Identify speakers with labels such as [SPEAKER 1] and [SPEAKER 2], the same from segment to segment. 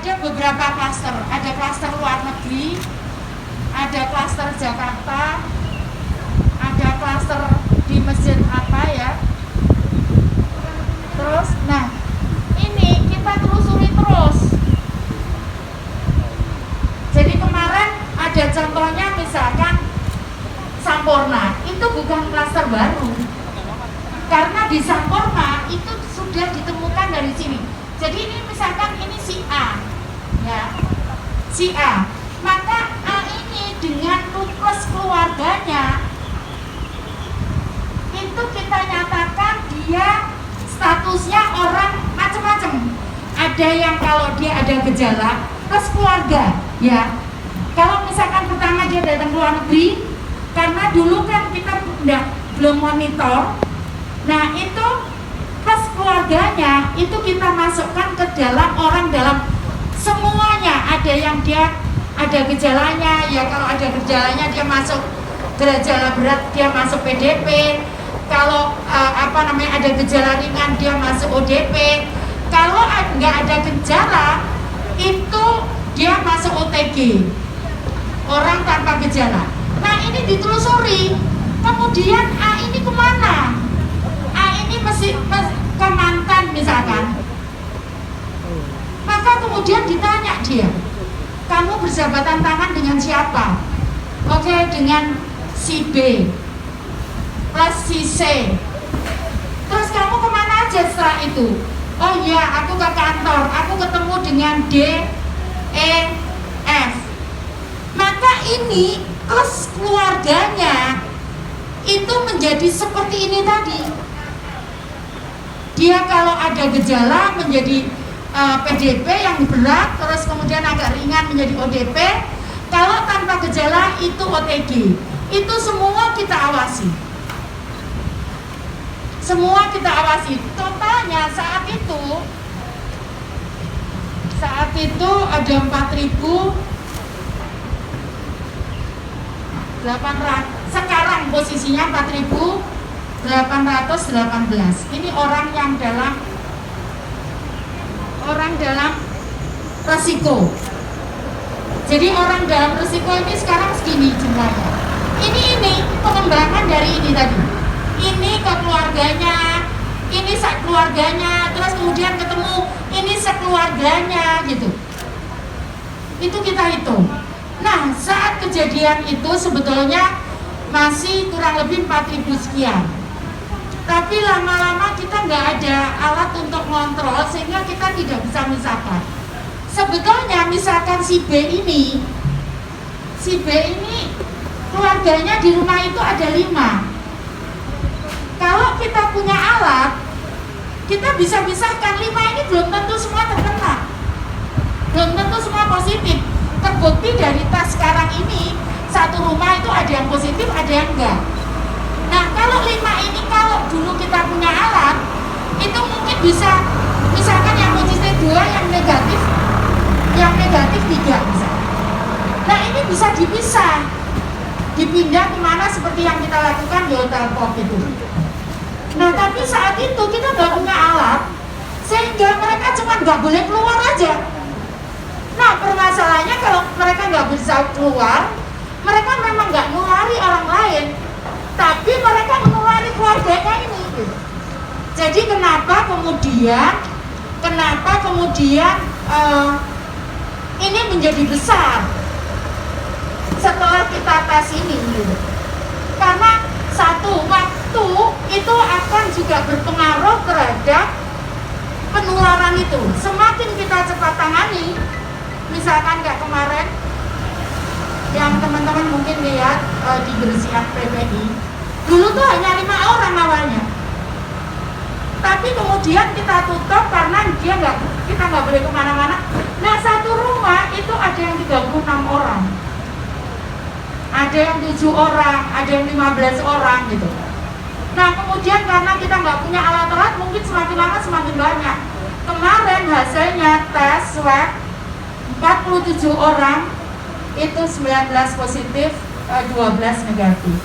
[SPEAKER 1] ada beberapa klaster, ada klaster luar negeri, ada klaster Jakarta, ada klaster di masjid apa ya. Terus, nah ini kita telusuri terus. Jadi kemarin ada contohnya misalkan Sampurna, itu bukan klaster baru, karena di Sampurna itu sudah ditemukan dari sini. Jadi ini misalkan ini si A, ya, si A, maka A ini dengan nukleus keluarganya itu kita nyatakan dia statusnya orang macam-macam. Ada yang kalau dia ada gejala plus keluarga, ya. Kalau misalkan pertama dia datang ke luar negeri, karena dulu kan kita belum monitor, nah itu plus keluarganya itu kita masukkan ke dalam orang dalam semuanya. Ada yang dia ada gejalanya, ya kalau ada gejalanya dia masuk gejala berat, dia masuk PDP. Kalau ada gejala ringan dia masuk ODP. Kalau nggak ada gejala itu dia masuk OTG, orang tanpa gejala. Nah ini ditelusuri, kemudian A ini kemana? A ini mesti ke mantan misalkan. Maka kemudian ditanya dia, kamu bersahabatan tangan dengan siapa? Oke, dengan si B plus si C. Terus kamu kemana aja setelah itu? Oh ya, aku ke kantor, aku ketemu dengan D, E, F. Maka ini plus keluarganya itu menjadi seperti ini tadi. Dia kalau ada gejala menjadi PDP yang berat, terus kemudian agak ringan menjadi ODP. Kalau tanpa gejala itu OTG. Itu semua kita awasi. Semua kita awasi. Totalnya saat itu ada 4.800. Sekarang posisinya 4.818. Ini orang yang dalam resiko. Jadi orang dalam resiko ini sekarang segini jumlahnya. Ini pengembangan dari ini tadi. Ini ke keluarganya, ini keluarganya, terus kemudian ketemu ini sekeluarganya gitu. Itu kita hitung. Nah, saat kejadian itu sebetulnya masih kurang lebih 4.000 sekian. Tapi lama-lama kita nggak ada alat untuk ngontrol sehingga kita tidak bisa misahkan. Sebetulnya misalkan si B ini keluarganya di rumah itu ada 5. Kalau kita punya alat, kita bisa misahkan 5 ini belum tentu semua terkena, belum tentu semua positif. Terbukti dari tes sekarang ini, satu rumah itu ada yang positif, ada yang enggak. Nah kalau 5 ini, kalau dulu kita punya alat, itu mungkin bisa, misalkan yang positif 2, yang negatif 3 misalnya. Nah ini bisa dipisah, dipindah kemana seperti yang kita lakukan di hotel pop itu. Nah tapi saat itu kita nggak punya alat, sehingga mereka cuma nggak boleh keluar aja. Nah permasalahannya kalau mereka nggak bisa keluar, mereka memang nggak nulari orang lain, tapi mereka menulari keluarganya ini. Jadi kenapa kemudian ini menjadi besar setelah kita tes ini gitu. Karena satu, waktu itu akan juga berpengaruh terhadap penularan itu. Semakin kita cepat tangani, misalkan kayak kemarin yang teman-teman mungkin lihat di Bersiap PPI, dulu tuh hanya 5 orang awalnya, tapi kemudian kita tutup karena kita nggak boleh kemana-mana. Nah satu rumah itu ada yang 36 orang, ada yang 7 orang, ada yang 15 orang gitu. Nah kemudian karena kita nggak punya alat-alat, mungkin semakin lama semakin banyak. Kemarin hasilnya tes swab 47 orang itu 19 positif, 12 negatif.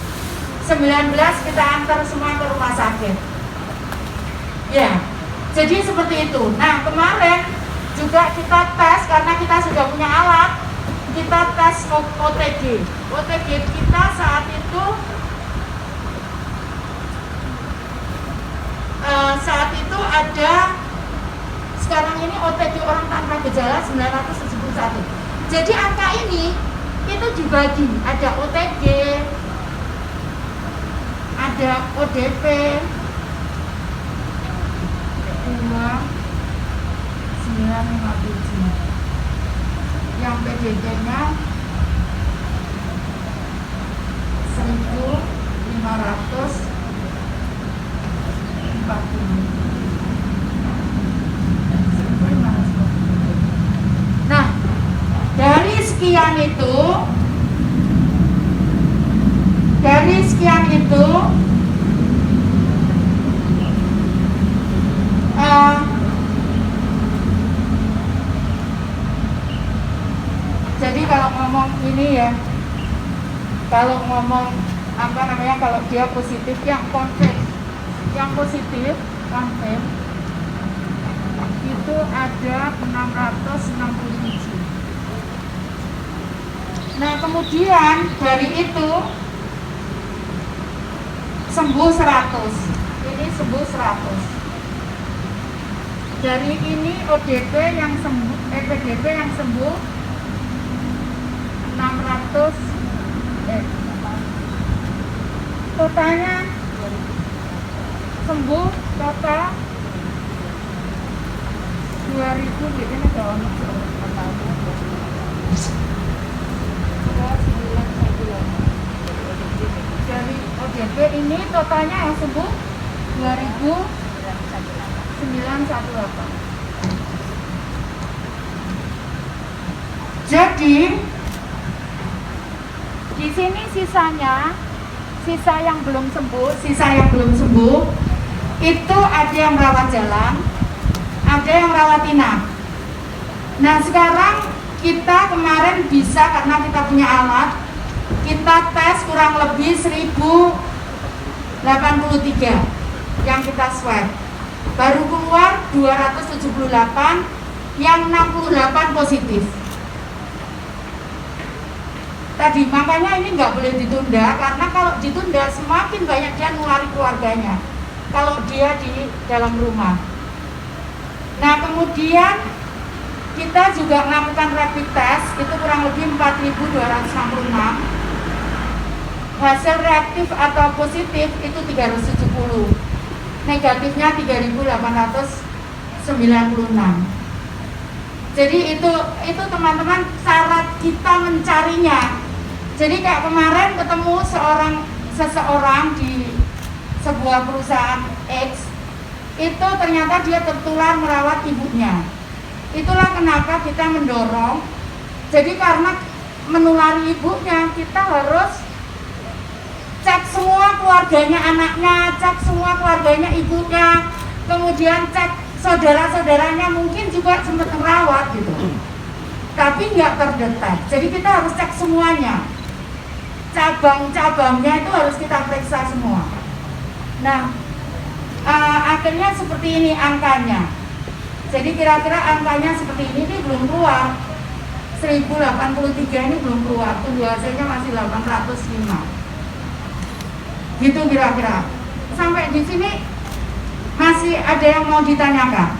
[SPEAKER 1] 19 kita antar semua ke rumah sakit. Ya, jadi seperti itu. Nah kemarin juga kita tes karena kita sudah punya alat. Kita tes OTG. OTG kita saat itu ada, sekarang ini OTG orang tanpa gejala 971. Jadi angka ini itu dibagi, ada OTG, ada ODP 2957, yang PDP-nya 1540. Nah, dari sekian itu jadi kalau ngomong ini ya, kalau ngomong apa namanya, kalau dia positif yang konfirm, itu ada 667. Nah, kemudian dari itu sembuh 100. Ini sembuh 100. Dari ini ODP yang sembuh, PDP yang sembuh 600, totalnya sembuh total 2000. Ini kalau dari ODP ini totalnya yang sembuh 2918. Jadi di sini sisa yang belum sembuh itu ada yang rawat jalan, ada yang rawat inap. Nah, sekarang kita kemarin bisa, karena kita punya alat, kita tes kurang lebih 1083 yang kita swab. Baru keluar 278, yang 68 positif. Tadi makanya ini nggak boleh ditunda, karena kalau ditunda semakin banyak dia nulari keluarganya kalau dia di dalam rumah. Nah, kemudian kita juga melakukan rapid test, itu kurang lebih 4.266. Hasil reaktif atau positif itu 370, negatifnya 3.896. Jadi itu teman-teman syarat kita mencarinya. Jadi kayak kemarin ketemu seseorang di sebuah perusahaan X, itu ternyata dia tertular merawat ibunya. Itulah kenapa kita mendorong. Jadi karena menulari ibunya, kita harus cek semua keluarganya anaknya, cek semua keluarganya ibunya, kemudian cek saudara-saudaranya, mungkin juga sempat merawat gitu, tapi nggak terdetek. Jadi kita harus cek semuanya, cabang-cabangnya itu harus kita periksa semua. Nah, akhirnya seperti ini angkanya. Jadi kira-kira angkanya seperti ini belum keluar. 1083 ini belum keluar, tunggu hasilnya masih 805. Gitu kira-kira. Sampai di sini masih ada yang mau ditanyakan?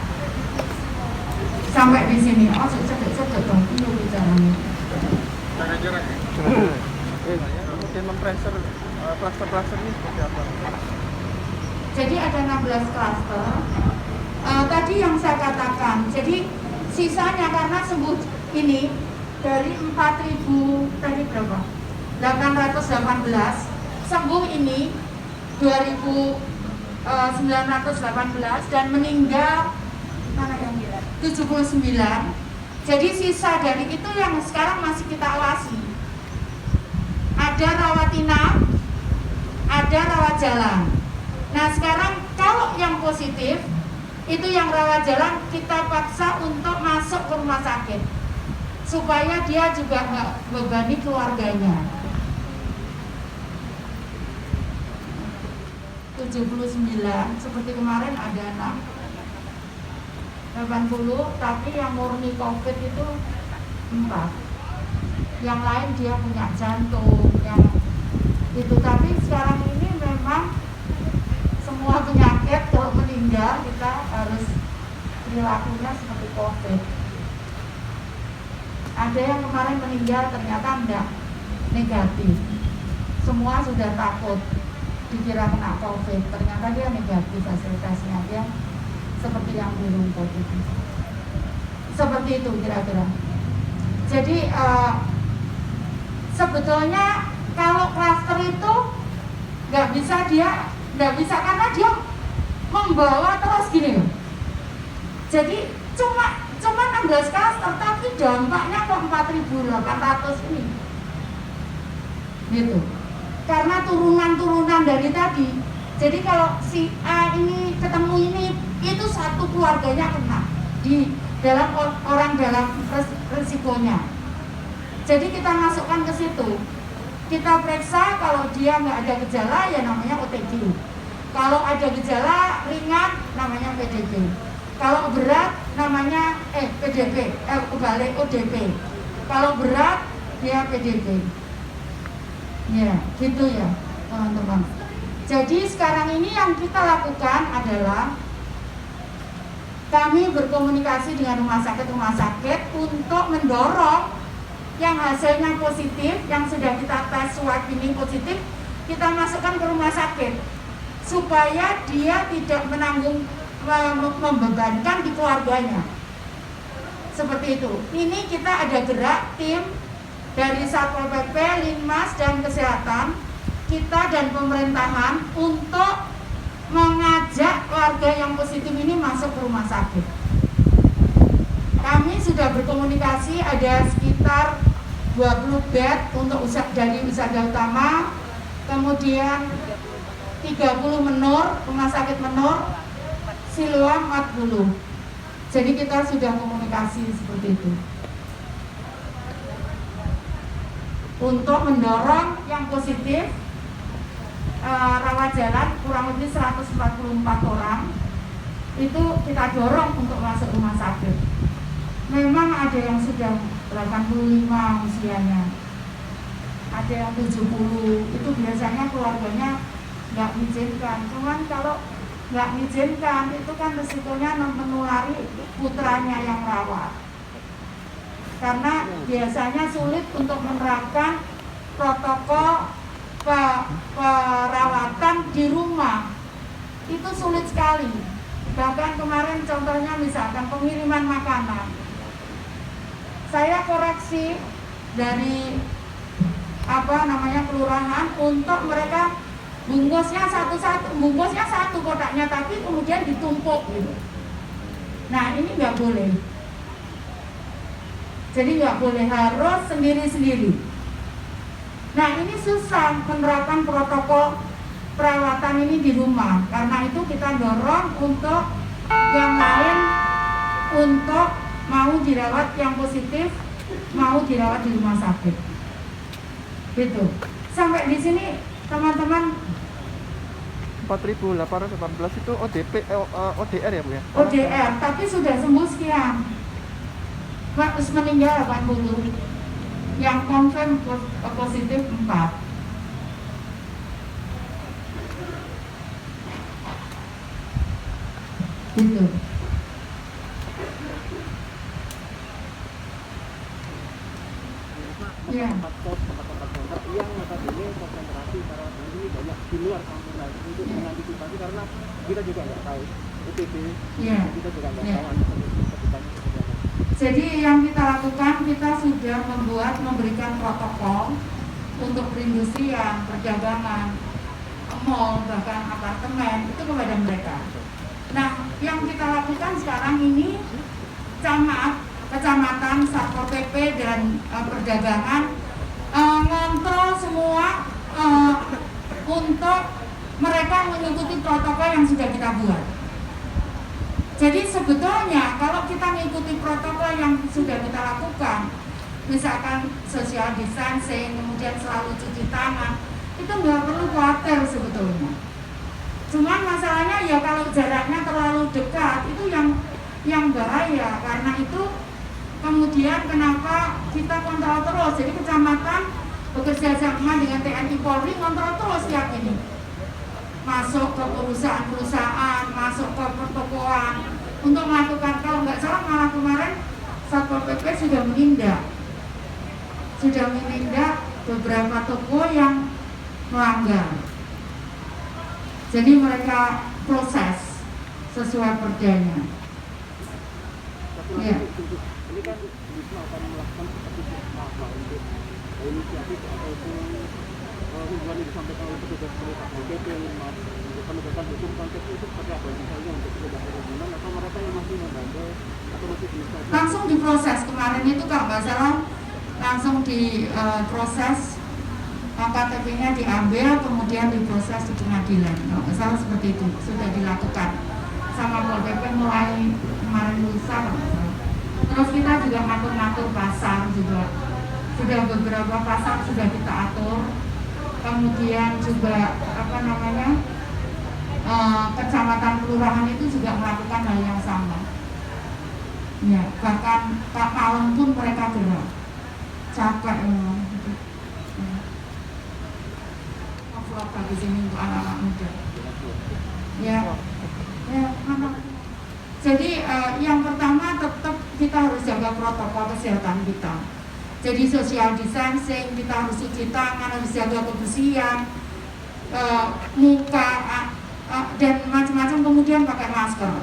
[SPEAKER 1] Sampai di sini. Oh, cedek dong, ini bicaranya.
[SPEAKER 2] Jarak-jarak ya? Mungkin mempressure cluster ini seperti apa?
[SPEAKER 1] Jadi ada 16 cluster. Tadi yang saya katakan, jadi sisanya karena sembuh ini dari 4.000 tadi berapa? 818, sembuh ini 2.918 dan meninggal mana yang 79. Jadi sisa dari itu yang sekarang masih kita awasi. Ada rawat inap, ada rawat jalan. Nah, sekarang kalau yang positif itu yang rawat jalan kita paksa untuk masuk ke rumah sakit supaya dia juga nggak bebani keluarganya. 79 seperti kemarin ada 6. 80, tapi yang murni COVID itu 4. Yang lain dia punya jantung, yang itu. Tapi sekarang ini memang semua penyakit kalau meninggal kita harus perilakunya seperti COVID. Ada yang kemarin meninggal ternyata enggak, negatif. Semua sudah takut dikira kena COVID, ternyata dia negatif hasil tesnya, dia seperti yang di rumput itu. Seperti itu kira-kira. Jadi sebetulnya kalau klaster itu nggak bisa karena dia membawa terus gini loh. Jadi cuma 16 klaster tapi dampaknya ke 4.800 ini. Gitu. Karena turunan-turunan dari tadi. Jadi kalau si A ini ketemu ini, itu satu keluarganya kena di dalam orang dalam resikonya. Jadi kita masukkan ke situ. Kita periksa, kalau dia nggak ada gejala ya namanya OTG. Kalau ada gejala ringan namanya PDB. Kalau berat namanya PDB, kebalik ODP. Kalau berat dia PDB. Ya, gitu ya teman-teman. Jadi sekarang ini yang kita lakukan adalah kami berkomunikasi dengan rumah sakit untuk mendorong yang hasilnya positif, yang sudah kita tes swab ini positif, kita masukkan ke rumah sakit supaya dia tidak membebankan di keluarganya. Seperti itu. Ini kita ada gerak tim dari Satpol PP, Linmas, dan Kesehatan, kita dan pemerintahan untuk mengajak warga yang positif ini masuk ke rumah sakit. Kami sudah berkomunikasi, ada sekitar 20 bed untuk dari Wisata Utama, kemudian 30 Menur, Rumah Sakit Menur, Siloam 40. Jadi kita sudah komunikasi seperti itu. Untuk mendorong yang positif, rawat jalan kurang lebih 144 orang itu kita dorong untuk masuk rumah sakit. Memang ada yang sudah 85 usianya, ada yang 70, itu biasanya keluarganya nggak mengizinkan. Cuman kalau nggak mengizinkan itu kan resikonya menulari putranya yang rawat. Karena biasanya sulit untuk menerapkan protokol perawatan di rumah, itu sulit sekali. Bahkan kemarin contohnya misalkan pengiriman makanan, saya koreksi dari kelurahan untuk mereka bungkusnya satu kotaknya, tapi kemudian ditumpuk gitu. Nah ini nggak boleh. Jadi nggak boleh, harus sendiri-sendiri. Nah ini susah menerapkan protokol perawatan ini di rumah. Karena itu kita dorong untuk yang lain untuk mau dirawat, yang positif mau dirawat di rumah sakit. Gitu. Sampai di sini teman-teman.
[SPEAKER 2] 4.818 itu ODR ya Bu ya?
[SPEAKER 1] ODR, tapi sudah sembuh sekian. Terus meninggal 80. Yang confirm positif 4. Gitu. Ya.
[SPEAKER 3] Tempat-tempat yang notabene konsentrasi para ini banyak di luar kampung lain untuk mengantisipasi, karena kita juga nggak tahu UPB, kita juga nggak tahu kedepannya seperti apa.
[SPEAKER 1] Jadi yang kita lakukan, kita sudah memberikan protokol untuk perindustrian, perdagangan, mall, bahkan apartemen itu kepada mereka. Nah, yang kita lakukan sekarang ini kecamatan, Satpol PP dan perdagangan ngontrol semua untuk mereka mengikuti protokol yang sudah kita buat. Jadi sebetulnya kalau kita mengikuti protokol yang sudah kita lakukan, misalkan social distancing, kemudian selalu cuci tangan, itu nggak perlu khawatir sebetulnya. Cuman masalahnya ya kalau jaraknya terlalu dekat, itu yang yang bahaya. Karena itu kemudian kenapa kita kontrol terus. Jadi kecamatan bekerja sama dengan TNI Polri kontrol terus yang ini, masuk ke perusahaan-perusahaan, masuk ke pertokoan untuk melakukan, kalau nggak salah malah kemarin Satpol PP sudah menindak beberapa toko yang melanggar. Jadi mereka proses sesuai perdanya. Ya.
[SPEAKER 3] Ini kan Wisma akan melakukan seperti apa untuk inisiatif ataupun hubungan yang disampaikan oleh petugas Satpol PP untuk penegakan hukum konteks itu seperti apa misalnya untuk petugas kerumunan atau mereka yang masih membandel atau masih inisiatif?
[SPEAKER 1] Langsung diproses kemarin itu kalau nggak salah langsung diproses, KTP-nya diambil kemudian diproses di pengadilan. Kalau nggak salah seperti itu sudah dilakukan sama Pol PP mulai kemarin lusa. Terus kita juga ngatur pasar juga. Sudah beberapa pasar sudah kita atur. Kemudian juga kecamatan kelurahan itu juga melakukan hal yang sama. Ya, bahkan Pak malam pun mereka gerak. Capek memang. Vlog di sini untuk anak-anak muda. Ya, anak. Jadi yang pertama tetap kita harus jaga protokol kesehatan kita. Jadi social distancing, kita harus cuci tangan, harus jaga kebersihan muka dan macam-macam, kemudian pakai masker.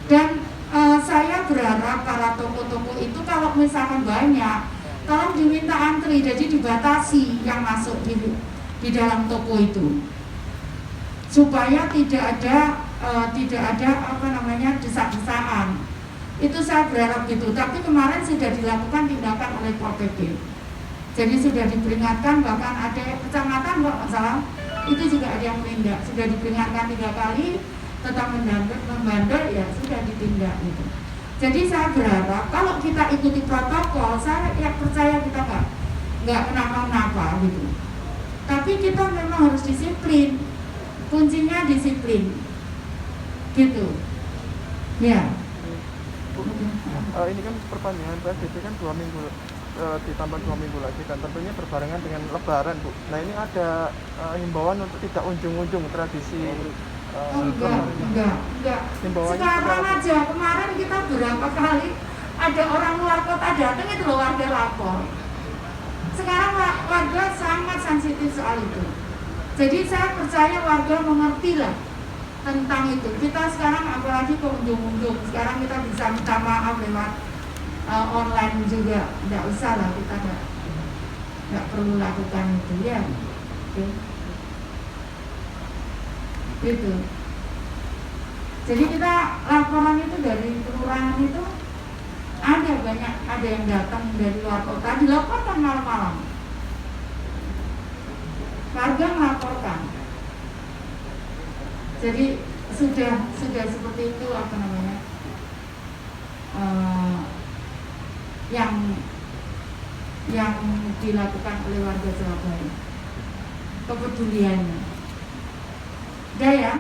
[SPEAKER 1] Dan saya berharap para toko-toko itu kalau misalkan banyak, tolong diminta antri, jadi dibatasi yang masuk di dalam toko itu, supaya tidak ada desak-desakan. Itu saya berharap gitu. Tapi kemarin sudah dilakukan tindakan oleh Pol PP. Jadi sudah diperingatkan, bahkan ada kecamatan kalau nggak salah itu juga ada yang menindak. Sudah diperingatkan 3 kali, tetap membandel, ya sudah ditindak gitu. Jadi saya berharap kalau kita ikuti protokol, saya percaya kita nggak kenapa-napa gitu. Tapi kita memang harus disiplin. Kuncinya disiplin. Gitu. Ya.
[SPEAKER 2] Ini kan perpanjangan PSBB kan 2 minggu, ditambah 2 minggu lagi, dan tentunya berbarengan dengan Lebaran, Bu. Nah ini ada himbauan untuk tidak ujung-ujung tradisi. Enggak. Sekarang aja, kemarin kita berapa kali ada orang luar kota datang itu loh, warga lapor. Sekarang warga sangat sensitif soal itu. Jadi saya percaya warga mengerti lah tentang itu. Kita sekarang apalagi pengunjung-unjung, sekarang kita bisa minta maaf lewat online juga. Tidak usah lah, kita nggak perlu lakukan itu ya. Oke. Gitu. Jadi kita laporan itu dari kelurahan itu ada yang datang dari luar kota, dilaporkan malam-malam. Warga melaporkan. Jadi sudah seperti itu yang dilakukan oleh warga Surabaya, kepeduliannya. Udah ya.